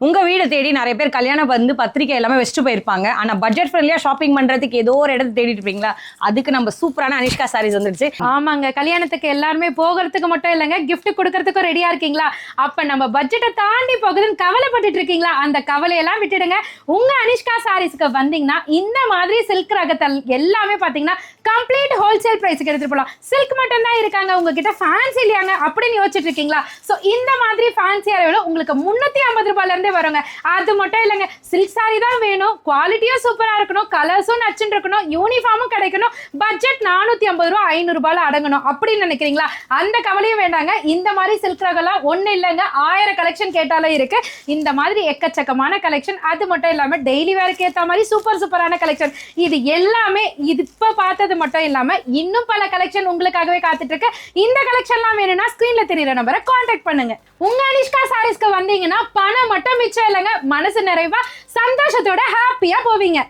உங்க வீடு தேடி நிறைய பேர் கல்யாணம் வந்து பத்திரிக்கை எல்லாமே வச்சுட்டு போயிருப்பாங்க. ஆனா பட்ஜெட் ஃப்ரெண்ட்லியா ஷாப்பிங் பண்றதுக்கு ஏதோ ஒரு இடத்தை தேடிட்டு இருப்பீங்களா? அதுக்கு நம்ம சூப்பரான அனிஷ்கா சாரீஸ் வந்துருச்சு. ஆமாங்க, கல்யாணத்துக்கு எல்லாருமே போகிறதுக்கு மட்டும் இல்லைங்க, கிஃப்ட் கொடுக்கறதுக்கும் ரெடியா இருக்கீங்களா? அப்ப நம்ம பட்ஜெட்டை தாண்டி போகுதுன்னு கவலைப்பட்டுட்டு இருக்கீங்களா? அந்த கவலையெல்லாம் விட்டுடுங்க. உங்க அனிஷ்கா சாரீஸ்க்கு வந்தீங்கன்னா இந்த மாதிரி சில்க் ரகத்தல் எல்லாமே பாத்தீங்கன்னா கம்ப்ளீட் ஹோல்சேல் பிரைஸ்க்கு எடுத்துட்டு போகலாம். சில்க் மட்டும் தான் இருக்காங்க, உங்ககிட்ட ஃபேன்சி இல்லையாங்க அப்படின்னு யோசிச்சுட்டு இருக்கீங்களா? ஸோ இந்த மாதிரி ஃபேன்சியா உங்களுக்கு 350 ரூபாயில இருந்தே வருங்க. அது மட்டும் இல்லைங்க, சில்க் சாரி தான் வேணும், குவாலிட்டியும் சூப்பரா இருக்கணும், கலர்ஸும் நச்சுன்னு இருக்கணும், யூனிஃபார்மும் கிடைக்கணும், பட்ஜெட் 450 ரூபா 500 ரூபாயில அடங்கணும் அப்படின்னு நினைக்கிறீங்களா? அந்த கவலையும் வேண்டாங்க. இந்த மாதிரி சில்க் ரகம்லாம் ஒண்ணு இல்லைங்க, 1000 கலெக்ஷன் கேட்டாலே இருக்கு. இந்த மாதிரி எக்கச்சக்கமான கலெக்ஷன். அது மட்டும் இல்லாம டெய்லி வேருக்கு ஏற்ற மாதிரி சூப்பரான கலெக்ஷன். இது எல்லாமே இப்ப பார்த்தது மட்டும் இல்லாம இன்னும் பல கலெக்ஷன் உங்களுக்காகவே காத்துட்டு இருக்கு. இந்த கலெக்ஷன்லாம் வேணும்னா ஸ்கிரீன்ல தெரியுற நம்பரை கான்டாக்ட் பண்ணுங்க. உங்க அனிஷ்கா சாரீஸ்க்கு வந்தீங்கன்னா பணம் மட்டும் மிச்சம் இல்லைங்க, மனசு நிறைவா சந்தோஷத்தோட ஹாப்பியா போவீங்க.